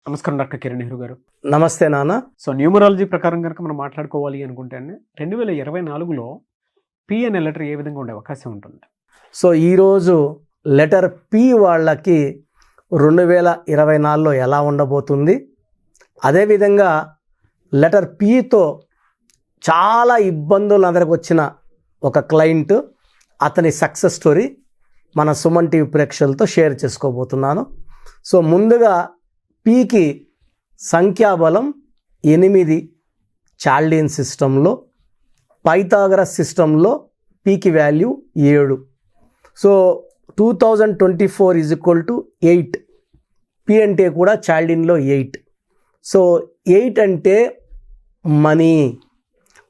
నమస్కారం డాక్టర్ కిరణ్ నెహ్రూ గారు. నమస్తే నాన్న. సో న్యూమరాలజీ ప్రకారం కనుక మనం మాట్లాడుకోవాలి అనుకుంటే 2024లో పి అనే లెటర్ ఏ విధంగా ఉండే అవకాశం ఉంటుంది? సో ఈరోజు లెటర్ పి వాళ్ళకి 2024లో ఎలా ఉండబోతుంది, అదేవిధంగా లెటర్ పితో చాలా ఇబ్బందులు అందరికి వచ్చిన ఒక క్లయింట్, అతని సక్సెస్ స్టోరీ మన సుమన్ టీవీ ప్రేక్షకులతో షేర్ చేసుకోబోతున్నాను. సో ముందుగా పీకి సంఖ్యాబలం 8, చాల్డీన్ సిస్టంలో, పైథాగరస్ సిస్టంలో పీకి వాల్యూ 7. సో 2024 = 8. పి అంటే కూడా చాల్డీన్లో 8. సో 8 అంటే money,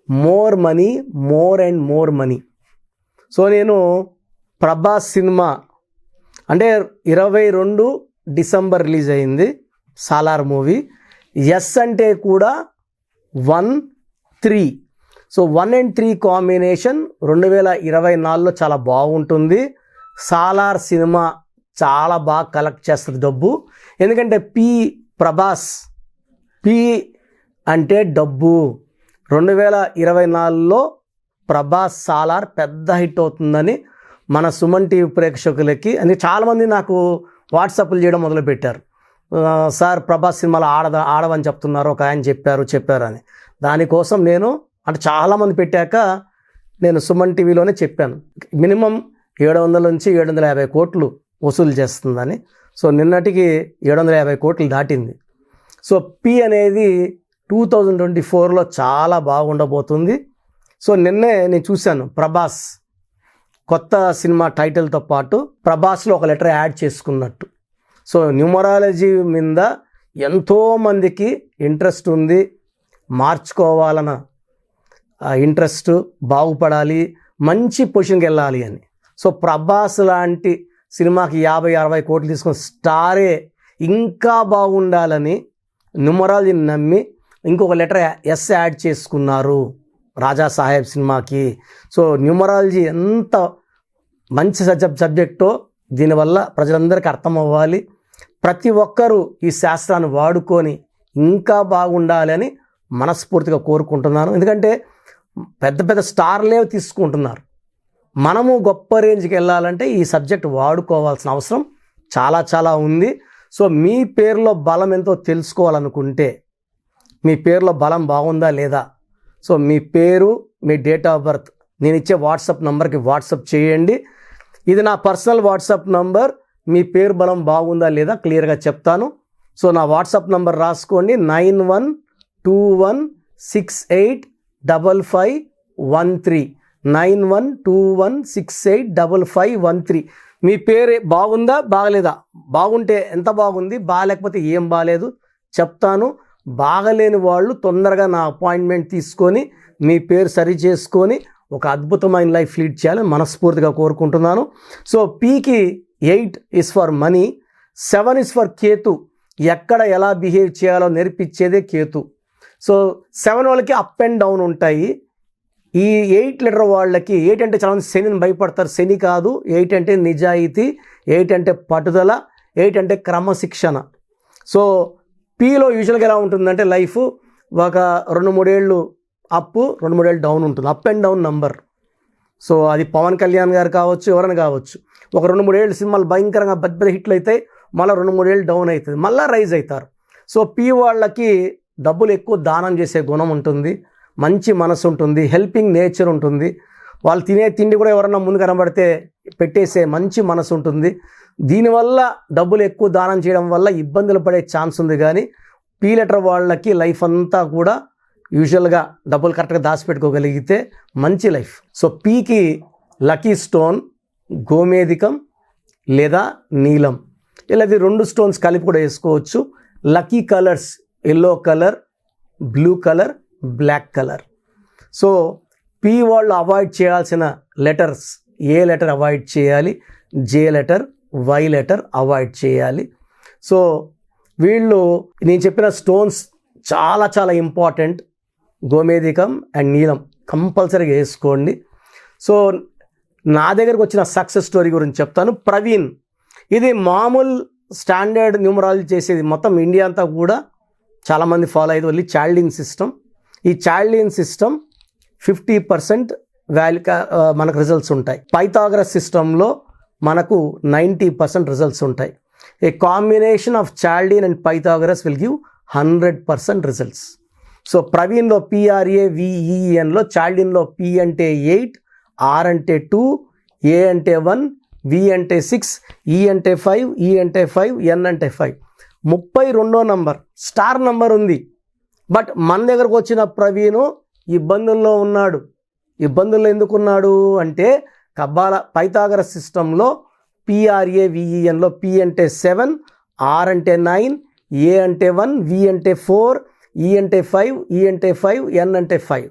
more money, more and more money. So నేను ప్రభాస్ సినిమా అంటే 22 డిసెంబర్ రిలీజ్ అయింది, సాలార్ మూవీ. ఎస్ అంటే కూడా 1, 3. సో 1 and 3 కాంబినేషన్ 2024లో చాలా బాగుంటుంది. సాలార్ సినిమా చాలా బాగా కలెక్ట్ చేస్తుంది డబ్బు, ఎందుకంటే ప్రభాస్ పి అంటే డబ్బు. 2024లో ప్రభాస్ సాలార్ పెద్ద హిట్ అవుతుందని మన సుమన్ టీవీ ప్రేక్షకులకి, అందుకే చాలామంది నాకు వాట్సాప్లు చేయడం మొదలుపెట్టారు. సార్ ప్రభాస్ సినిమాలో ఆడవని చెప్తున్నారు, ఒక ఆయన చెప్పారు అని. దానికోసం నేను అంటే చాలామంది పెట్టాక నేను సుమన్ టీవీలోనే చెప్పాను, మినిమం 700 నుంచి 750 కోట్లు వసూలు చేస్తుందని. సో నిన్నటికి 750 కోట్లు దాటింది. సో పి అనేది 2024లో చాలా బాగుండబోతుంది. సో నిన్నే నేను చూశాను, ప్రభాస్ కొత్త సినిమా టైటిల్తో పాటు ప్రభాస్లో ఒక లెటర్ యాడ్ చేసుకున్నట్టు. సో న్యూమరాలజీ మీద ఎంతోమందికి ఇంట్రెస్ట్ ఉంది, మార్చుకోవాలన్న ఇంట్రెస్ట్, బాగుపడాలి, మంచి పొజిషన్కి వెళ్ళాలి అని. సో ప్రభాస్ లాంటి సినిమాకి 50-60 కోట్లు తీసుకుని స్టారే ఇంకా బాగుండాలని న్యూమరాలజీని నమ్మి ఇంకొక లెటర్ ఎస్ యాడ్ చేసుకున్నారు రాజా సాహెబ్ సినిమాకి. సో న్యూమరాలజీ ఎంత మంచి సబ్జెక్టో దీనివల్ల ప్రజలందరికీ అర్థం అవ్వాలి. ప్రతి ఒక్కరూ ఈ శాస్త్రాన్ని వాడుకొని ఇంకా బాగుండాలని మనస్ఫూర్తిగా కోరుకుంటున్నాను. ఎందుకంటే పెద్ద పెద్ద స్టార్లే తీసుకుంటున్నారు, మనము గొప్ప రేంజ్కి వెళ్ళాలంటే ఈ సబ్జెక్ట్ వాడుకోవాల్సిన అవసరం చాలా ఉంది. సో మీ పేరులో బలం ఎంతో తెలుసుకోవాలనుకుంటే, మీ పేరులో బలం బాగుందా లేదా, సో మీ పేరు, మీ డేట్ ఆఫ్ బర్త్ నేను ఇచ్చే వాట్సాప్ నంబర్కి వాట్సాప్ చేయండి. ఇది నా పర్సనల్ వాట్సాప్ నంబర్. మీ పేరు బలం బాగుందా లేదా క్లియర్గా చెప్తాను. సో నా వాట్సాప్ నంబర్ రాసుకోండి, 9121685513, 9121685513. మీ పేరు బాగుందా బాగలేదా, బాగుంటే ఎంత బాగుంది, బాగాలేకపోతే ఏం బాగాలేదు చెప్తాను. బాగలేని వాళ్ళు తొందరగా నా అపాయింట్మెంట్ తీసుకొని మీ పేరు సరి చేసుకొని ఒక అద్భుతమైన లైఫ్ లీడ్ చేయాలని మనస్ఫూర్తిగా కోరుకుంటున్నాను. సో పీకి 8 is for money, 7 is for Ketu. ఎక్కడ ఎలా బిహేవ్ చేయాలో నేర్పించేదే కేతు. సో 7 వాళ్ళకి అప్ అండ్ డౌన్ ఉంటాయి. ఈ 8 లెటర్ వాళ్ళకి 8 అంటే చాలామంది శనిని భయపడతారు. శని కాదు, 8 అంటే నిజాయితీ, 8 అంటే పట్టుదల, 8 అంటే క్రమశిక్షణ. సో పీలో యూజువల్గా ఎలా ఉంటుందంటే లైఫ్ ఒక 2-3 ఏళ్ళు అప్, 2-3 ఏళ్ళు డౌన్ ఉంటుంది. Up and down number. So అది పవన్ కళ్యాణ్ గారు కావచ్చు, ఎవరైనా కావచ్చు. ఒక 2-3 ఏళ్ళు సినిమాలు భయంకరంగా పెద్ద హిట్లు అవుతాయి, మళ్ళీ 2-3 ఏళ్ళు డౌన్ అవుతుంది, మళ్ళీ రైజ్ అవుతారు. సో పి వాళ్ళకి డబ్బులు ఎక్కువ దానం చేసే గుణం ఉంటుంది, మంచి మనసు ఉంటుంది, హెల్పింగ్ నేచర్ ఉంటుంది. వాళ్ళు తినే తిండి కూడా ఎవరన్నా ముందు కనబడితే పెట్టేసే మంచి మనసు ఉంటుంది. దీనివల్ల డబ్బులు ఎక్కువ దానం చేయడం వల్ల ఇబ్బందులు పడే ఛాన్స్ ఉంది. కానీ పి లెటర్ వాళ్ళకి లైఫ్ అంతా కూడా యూజువల్గా డబ్బులు కరెక్ట్గా దాచిపెట్టుకోగలిగితే మంచి లైఫ్. సో పీకి లక్కీ స్టోన్ గోమేధికం లేదా నీలం, ఇలా 2 స్టోన్స్ కలిపి కూడా వేసుకోవచ్చు. Lucky colours yellow colour, blue colour, black colour. So P వాళ్ళు అవాయిడ్ చేయాల్సిన లెటర్స్, ఏ లెటర్ అవాయిడ్ చేయాలి, J letter, Y letter avoid చేయాలి. సో వీళ్ళు నేను చెప్పిన స్టోన్స్ చాలా ఇంపార్టెంట్. గోమేధికం అండ్ నీలం కంపల్సరీగా వేసుకోండి. సో నా దగ్గరకు వచ్చిన సక్సెస్ స్టోరీ గురించి చెప్తాను. ప్రవీణ్, ఇది మామూలు స్టాండర్డ్ న్యూమరాలజీ చేసేది మొత్తం ఇండియా అంతా కూడా చాలామంది ఫాలో అయ్యేది ఓన్లీ చాల్డిన్ సిస్టమ్. ఈ చాల్డిన్ సిస్టమ్ 50% మనకు రిజల్ట్స్ ఉంటాయి. పైథాగరస్ సిస్టంలో మనకు 90% రిజల్ట్స్ ఉంటాయి. A combination of Chaldean and Pythagoras will give 100% results. So ప్రవీణ్లో PRAVENలో చాల్డిన్లో P అంటే 8, R అంటే 2, A అంటే 1, V అంటే 6, E అంటే 5, E అంటే 5, N అంటే 5. 32వ నంబర్ స్టార్ నంబర్ ఉంది. బట్ మన దగ్గరకు వచ్చిన ప్రవీణ్ ఇబ్బందుల్లో ఉన్నాడు. ఇబ్బందుల్లో ఎందుకున్నాడు అంటే కబ్బాల పైథాగరస్ సిస్టంలో PRAVENలో P అంటే 7, R అంటే 9, A అంటే 1, V అంటే 4, E అంటే 5, E అంటే 5, N అంటే 5.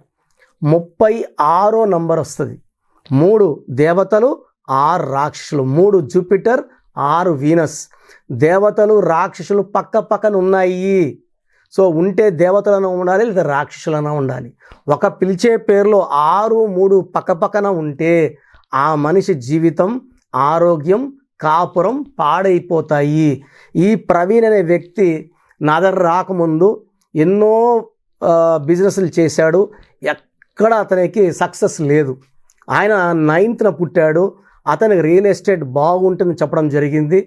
36వ నంబర్ వస్తుంది. 3 దేవతలు, 6 రాక్షసులు. 3 జూపిటర్, 6 వీనస్. దేవతలు రాక్షసులు పక్క పక్కన ఉన్నాయి. సో ఉంటే దేవతలను ఉండాలి లేదా రాక్షసులన ఉండాలి. ఒక పిలిచే పేరులో 6, 3 పక్క పక్కన ఉంటే ఆ మనిషి జీవితం, ఆరోగ్యం, కాపురం పాడైపోతాయి. ఈ ప్రవీణ్ అనే వ్యక్తి నా దగ్గర రాకముందు ఎన్నో బిజినెస్లు చేశాడు. ఎక్కడ అతనికి సక్సెస్ లేదు. ఆయన 9th పుట్టాడు. అతనికి రియల్ ఎస్టేట్ బాగుంటుందని చెప్పడం జరిగింది.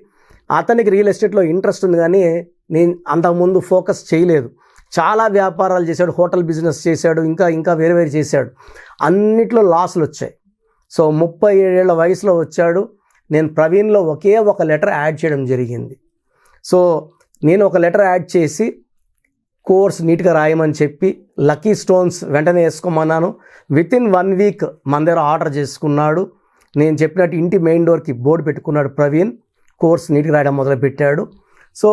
అతనికి రియల్ ఎస్టేట్లో ఇంట్రెస్ట్ ఉంది, కానీ నేను అంతకుముందు ఫోకస్ చేయలేదు. చాలా వ్యాపారాలు చేశాడు, హోటల్ బిజినెస్ చేశాడు, ఇంకా వేరే వేరే చేశాడు. అన్నిట్లో లాసులు వచ్చాయి. సో 37 ఏళ్ల వయసులో వచ్చాడు. నేను ప్రవీణ్లో ఒకే ఒక లెటర్ యాడ్ చేయడం జరిగింది. సో నేను ఒక లెటర్ యాడ్ చేసి కోర్స్ నీట్గా రాయమని చెప్పి లక్కీ స్టోన్స్ వెంటనే వేసుకోమన్నాను. వితిన్ 1 వీక్ మన దగ్గర ఆర్డర్ చేసుకున్నాడు. నేను చెప్పినట్టు ఇంటి మెయిన్ డోర్కి బోర్డు పెట్టుకున్నాడు ప్రవీణ్. కోర్స్ నీట్గా రాయడం మొదలుపెట్టాడు. సో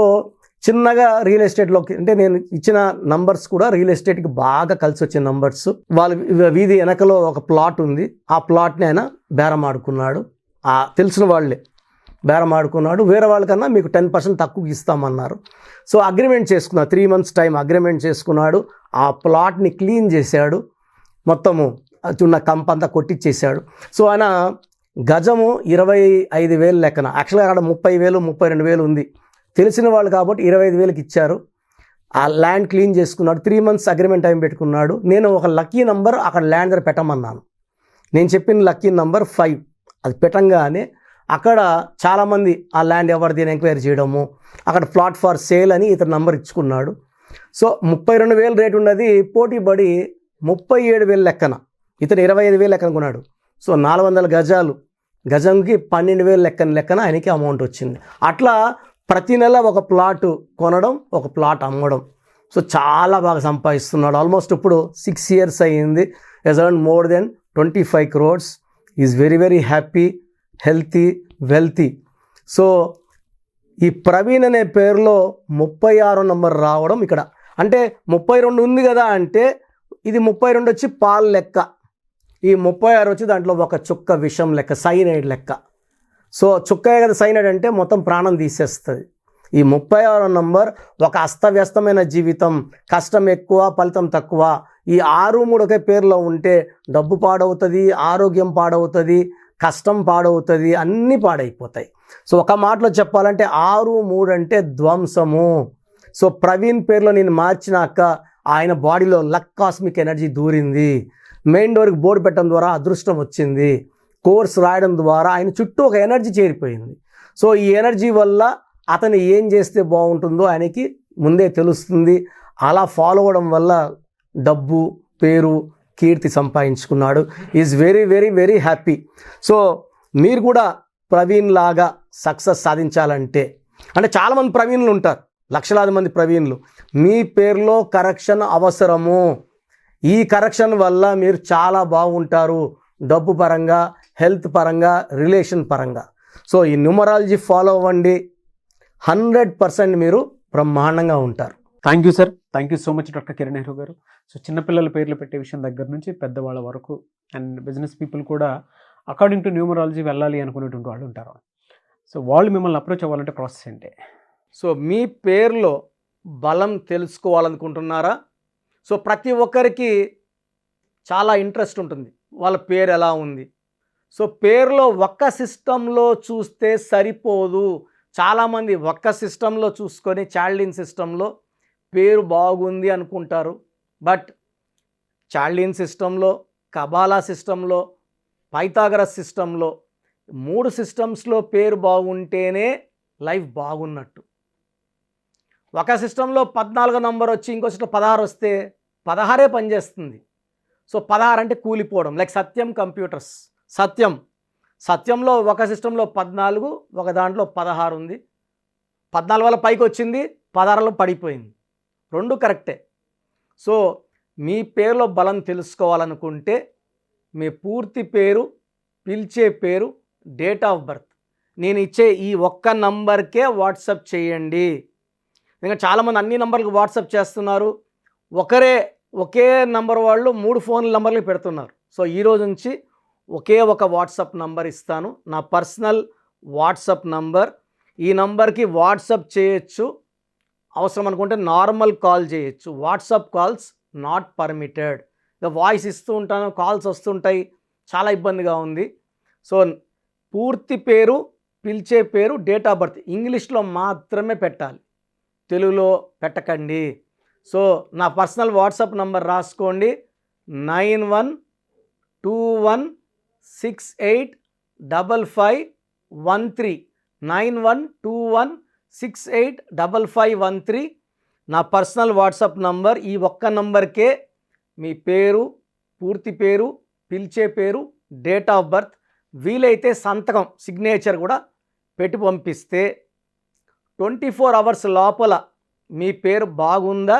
చిన్నగా రియల్ ఎస్టేట్లోకి అంటే నేను ఇచ్చిన నంబర్స్ కూడా రియల్ ఎస్టేట్కి బాగా కలిసి వచ్చే నంబర్స్. వాళ్ళ వీధి వెనకలో ఒక ప్లాట్ ఉంది. ఆ ప్లాట్ని ఆయన బేరం ఆడుకున్నాడు. తెలిసిన వాళ్ళే బేరం ఆడుకున్నాడు. వేరే వాళ్ళకన్నా మీకు 10% తక్కువ ఇస్తామన్నారు. సో అగ్రిమెంట్ చేసుకున్నాడు. 3 months టైం అగ్రిమెంట్ చేసుకున్నాడు. ఆ ప్లాట్ని క్లీన్ చేశాడు. మొత్తము ఉన్న కంపంతా కొట్టించేశాడు. సో ఆయన గజము 25,000 లెక్కన. యాక్చువల్గా అక్కడ 30,000, 32,000 ఉంది. తెలిసిన వాళ్ళు కాబట్టి 25,000కి ఇచ్చారు. ఆ ల్యాండ్ క్లీన్ చేసుకున్నాడు. 3 months అగ్రిమెంట్ టైం పెట్టుకున్నాడు. నేను ఒక లక్కీ నంబర్ అక్కడ ల్యాండ్ దగ్గర పెట్టమన్నాను. నేను చెప్పిన లక్కీ నంబర్ 5. అది పెట్టంగానే అక్కడ చాలామంది ఆ ల్యాండ్ ఎవరిది అని ఎంక్వైరీ చేయడము, అక్కడ ప్లాట్ ఫార్ సేల్ అని ఇతను నంబర్ ఇచ్చుకున్నాడు. సో 32,000 రేటు ఉన్నది పోటీ పడి 37,000 లెక్కన, ఇతను 25,000 లెక్కన కొన్నాడు. సో 400 గజాలు, గజంకి 12,000 లెక్కన ఆయనకి అమౌంట్ వచ్చింది. అట్లా ప్రతి నెల ఒక ప్లాట్ కొనడం, ఒక ప్లాట్ అమ్మడం. సో చాలా బాగా సంపాదిస్తున్నాడు. ఆల్మోస్ట్ ఇప్పుడు 6 years అయ్యింది. He's earned more than 25 crores. Is very very happy, healthy, wealthy. So ఈ ప్రవీణ్ అనే పేరులో 36వ నంబర్ రావడం ఇక్కడ అంటే 32 ఉంది కదా అంటే ఇది 32 వచ్చి పాలు లెక్క, ఈ 36 వచ్చి దాంట్లో ఒక చుక్క విషం లెక్క, సైనైడ్ లెక్క. సో చుక్క కదా సైనైడ్ అంటే మొత్తం ప్రాణం తీసేస్తుంది. ఈ 36వ నంబర్ ఒక అస్తవ్యస్తమైన జీవితం, కష్టం ఎక్కువ, ఫలితం తక్కువ. ఈ 6, 3 ఒకే పేరులో ఉంటే డబ్బు పాడవుతుంది, ఆరోగ్యం పాడవుతుంది, కష్టం పాడవుతుంది, అన్నీ పాడైపోతాయి. సో ఒక మాటలో చెప్పాలంటే 6, 3 అంటే ధ్వంసము. సో ప్రవీణ్ పేరులో నేను మార్చినాక ఆయన బాడీలో లక్ కాస్మిక్ ఎనర్జీ దూరింది. మెయిన్ డోర్కి బోర్డు పెట్టడం ద్వారా అదృష్టం వచ్చింది. కోర్స్ రాయడం ద్వారా ఆయన చుట్టూ ఒక ఎనర్జీ చేరిపోయింది. సో ఈ ఎనర్జీ వల్ల అతను ఏం చేస్తే బాగుంటుందో ఆయనకి ముందే తెలుస్తుంది. అలా ఫాలో అవ్వడం వల్ల డబ్బు, పేరు, కీర్తి సంపాదించుకున్నాడు. Is very very very happy. So మీరు కూడా ప్రవీణ్ లాగా సక్సెస్ సాధించాలంటే, అంటే చాలామంది ప్రవీణ్లు ఉంటారు, లక్షలాది మంది ప్రవీణ్లు. మీ పేరులో కరెక్షన్ అవసరము. ఈ కరెక్షన్ వల్ల మీరు చాలా బాగుంటారు, డబ్బు పరంగా, హెల్త్ పరంగా, రిలేషన్ పరంగా. సో ఈ న్యూమరాలజీ ఫాలో అవ్వండి, 100% మీరు బ్రహ్మాండంగా ఉంటారు. Thank you sir. Thank you so much doctor Kiran Nehru గారు. సో చిన్నపిల్లల పేర్లు పెట్టే విషయం దగ్గర నుంచి పెద్దవాళ్ళ వరకు అండ్ బిజినెస్ పీపుల్ కూడా అకార్డింగ్ టు న్యూమరాలజీ వెళ్ళాలి అనుకునేటువంటి వాళ్ళు ఉంటారు. సో వాళ్ళు మిమ్మల్ని అప్రోచ్ అవ్వాలంటే ప్రాసెస్ ఏంటి? సో మీ పేరులో బలం తెలుసుకోవాలనుకుంటున్నారా? సో ప్రతి ఒక్కరికి చాలా ఇంట్రెస్ట్ ఉంటుంది, వాళ్ళ పేరు ఎలా ఉంది. సో పేరులో ఒక్క సిస్టంలో చూస్తే సరిపోదు, చాలామంది ఒక్క సిస్టంలో చూసుకొని చాల్డిన్ సిస్టంలో పేరు బాగుంది అనుకుంటారు. బట్ చాల్డిన్ సిస్టంలో, కబాలా సిస్టంలో, పైథాగరస్ సిస్టంలో 3 సిస్టమ్స్లో పేరు బాగుంటేనే లైఫ్ బాగున్నట్టు. ఒక సిస్టంలో 14 నంబర్ వచ్చి ఇంకో సిస్టం 16 వస్తే 16 పనిచేస్తుంది. సో 16 అంటే కూలిపోవడం. లైక్ సత్యం కంప్యూటర్స్, సత్యంలో ఒక సిస్టంలో 14, ఒక దాంట్లో 16 ఉంది. 14 వల్ల పైకి వచ్చింది, 16లో పడిపోయింది. 2 కరెక్టే. సో మీ పేరులో బలం తెలుసుకోవాలనుకుంటే మీ పూర్తి పేరు, పిలిచే పేరు, డేట్ ఆఫ్ బర్త్ నేను ఇచ్చే ఈ ఒక్క నంబర్కే వాట్సాప్ చేయండి. ఇంకా చాలామంది అన్ని నంబర్లకు వాట్సాప్ చేస్తున్నారు. ఒకే నంబర్ వాళ్ళు 3 ఫోన్ నంబర్లు పెడుతున్నారు. సో ఈరోజు నుంచి ఒకే ఒక వాట్సాప్ నంబర్ ఇస్తాను, నా పర్సనల్ వాట్సాప్ నంబర్. ఈ నంబర్కి వాట్సాప్ చేయొచ్చు, అవసరం అనుకుంటే నార్మల్ కాల్ చేయొచ్చు. WhatsApp calls not permitted. Voice ఇస్తూ ఉంటాను, కాల్స్ వస్తుంటాయి, చాలా ఇబ్బందిగా ఉంది. సో పూర్తి పేరు, పిలిచే పేరు, డేట్ ఆఫ్ బర్త్ ఇంగ్లీష్లో మాత్రమే పెట్టాలి, తెలుగులో పెట్టకండి. సో నా పర్సనల్ వాట్సాప్ నంబర్ రాసుకోండి, 9121685513 9121685513 నా పర్సనల్ వాట్సాప్ నంబర్. ఈ ఒక్క నంబర్కే మీ పేరు, పూర్తి పేరు, పిలిచే పేరు, డేట్ ఆఫ్ బర్త్, వీలైతే సంతకం, సిగ్నేచర్ కూడా పెట్టి పంపిస్తే 24 అవర్స్ లోపల మీ పేరు బాగుందా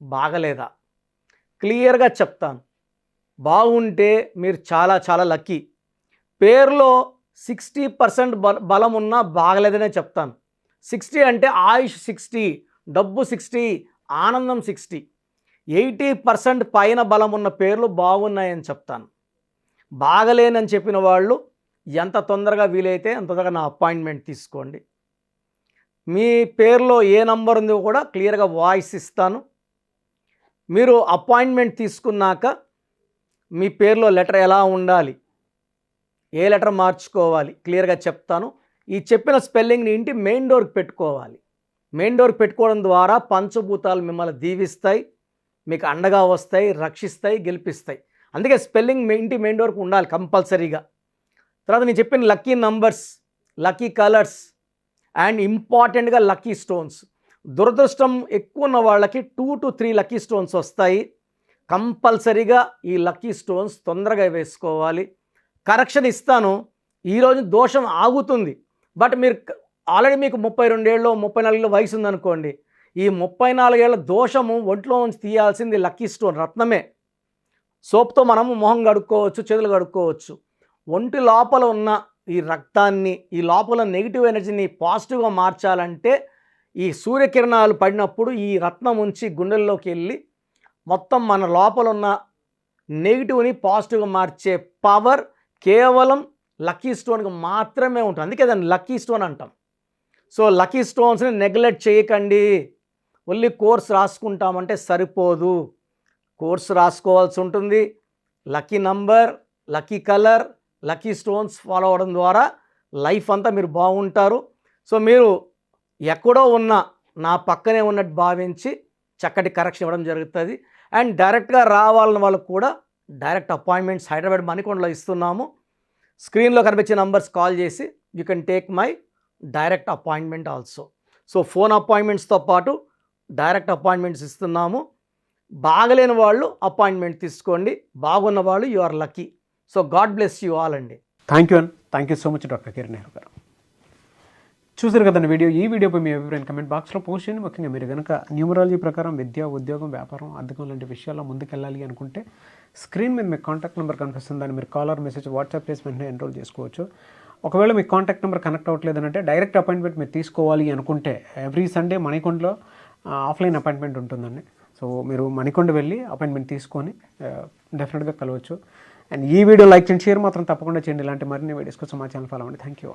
బాగలేదా క్లియర్గా చెప్తాను. బాగుంటే మీరు చాలా చాలా లక్కీ. పేరులో 60% బలం ఉన్నా బాగలేదనే చెప్తాను. 60 అంటే ఆయుష్ 60, డబ్బు 60, ఆనందం 60. 80% పైన బలం ఉన్న పేర్లు బాగున్నాయని చెప్తాను. బాగలేనని చెప్పిన వాళ్ళు ఎంత తొందరగా వీలైతే అంత తొందరగా నా అపాయింట్మెంట్ తీసుకోండి. మీ పేరులో ఏ నంబర్ ఉందో కూడా క్లియర్గా వాయిస్ ఇస్తాను. మీరు అపాయింట్మెంట్ తీసుకున్నాక మీ పేరులో లెటర్ ఎలా ఉండాలి, ఏ లెటర్ మార్చుకోవాలి క్లియర్గా చెప్తాను. ఈ చెప్పిన స్పెల్లింగ్ని ఇంటి మెయిన్ డోర్కి పెట్టుకోవాలి. మెయిన్ డోర్కి పెట్టుకోవడం ద్వారా పంచభూతాలు మిమ్మల్ని దీవిస్తాయి, మీకు అండగా వస్తాయి, రక్షిస్తాయి, గెలిపిస్తాయి. అందుకే స్పెల్లింగ్ ఇంటి మెయిన్ డోర్కి ఉండాలి కంపల్సరీగా. తర్వాత నేను చెప్పిన lucky numbers, lucky colours and ఇంపార్టెంట్గా లక్కీ స్టోన్స్. దురదృష్టం ఎక్కువ ఉన్న వాళ్ళకి 2 to 3 లక్కీ స్టోన్స్ వస్తాయి. కంపల్సరీగా ఈ లక్కీ స్టోన్స్ తొందరగా వేసుకోవాలి. కరెక్షన్ ఇస్తాను, ఈరోజు దోషం ఆగుతుంది. బట్ మీరు ఆల్రెడీ మీకు 32 ఏళ్ళు 34 ఏళ్ళ వయసు ఉందనుకోండి, ఈ 34 ఏళ్ళ దోషము ఒంట్లో నుంచి తీయాల్సింది లక్కీ స్టోన్, రత్నమే. సోప్తో మనము మొహం కడుక్కోవచ్చు, చేతులు కడుక్కోవచ్చు. ఒంటి లోపల ఉన్న ఈ రక్తాన్ని, ఈ లోపల నెగిటివ్ ఎనర్జీని పాజిటివ్గా మార్చాలంటే ఈ సూర్యకిరణాలు పడినప్పుడు ఈ రత్నం ఉంచి గుండెల్లోకి వెళ్ళి మొత్తం మన లోపల ఉన్న నెగిటివ్ని పాజిటివ్గా మార్చే పవర్ కేవలం లక్కీ స్టోన్కి మాత్రమే ఉంటుంది. అందుకే దాన్ని లక్కీ స్టోన్ అంటాం. సో లక్కీ స్టోన్స్ని నెగ్లెక్ట్ చేయకండి. ఓన్లీ కోర్స్ రాసుకుంటామంటే సరిపోదు, కోర్స్ రాసుకోవాల్సి ఉంటుంది. Lucky number, lucky colour, lucky stones follow అవ్వడం ద్వారా లైఫ్ అంతా మీరు బాగుంటారు. సో మీరు ఎక్కడో ఉన్న నా పక్కనే ఉన్నట్టు భావించి చక్కటి కరెక్షన్ ఇవ్వడం జరుగుతుంది. అండ్ డైరెక్ట్గా రావాలని వాళ్ళకు కూడా డైరెక్ట్ అపాయింట్మెంట్స్ హైదరాబాద్ మణికొండలో ఇస్తున్నాము. స్క్రీన్లో కనిపించే నంబర్స్ కాల్ చేసి you can take my direct appointment also. So phone అపాయింట్మెంట్స్తో పాటు డైరెక్ట్ అపాయింట్మెంట్స్ ఇస్తున్నాము. బాగలేని వాళ్ళు అపాయింట్మెంట్ తీసుకోండి, బాగున్న వాళ్ళు you are lucky. So God bless you all అండి. Thank you so much doctor Kiran Nehru గారు. చూసారు కదండి వీడియో. ఈ వీడియోపై మీ అభిప్రాయం కమెంట్ బాక్స్లో పోస్ట్ చేయండి. ముఖ్యంగా మీరు కనుక న్యూమరాలజీ ప్రకారం విద్య, ఉద్యోగం, వ్యాపారం, అద్దెకం లాంటి విషయాల్లో ముందుకెళ్ళాలి అనుకుంటే స్క్రీన్ మీద మీకు కాంటాక్ట్ నెంబర్ కనిపిస్తుంది, దాన్ని మీరు కాల్ ఆర్ మెసేజ్ వాట్సాప్ చేసి వెంటనే ఎన్రోల్ చేసుకోవచ్చు. ఒకవేళ మీ కాంటాక్ట్ నెంబర్ కనెక్ట్ అవ్వట్లేదంటే డైరెక్ట్ అపాయింట్మెంట్ మీరు తీసుకోవాలి అనుకుంటే ఎవ్రీ సండే మణికొండలో ఆఫ్లైన్ అపాయింట్మెంట్ ఉంటుందండి. సో మీరు మణికొండ వెళ్ళి అపాయింట్మెంట్ తీసుకొని డెఫినెట్గా కలవచ్చు. అండ్ ఈ వీడియో లైక్ చేయండి, షేర్ మాత్రం తప్పకుండా చేయండి. ఇలాంటి మరిన్ని వీడియోస్ కోసం మా ఛానల్ ఫాలో అవ్వండి. Thank you.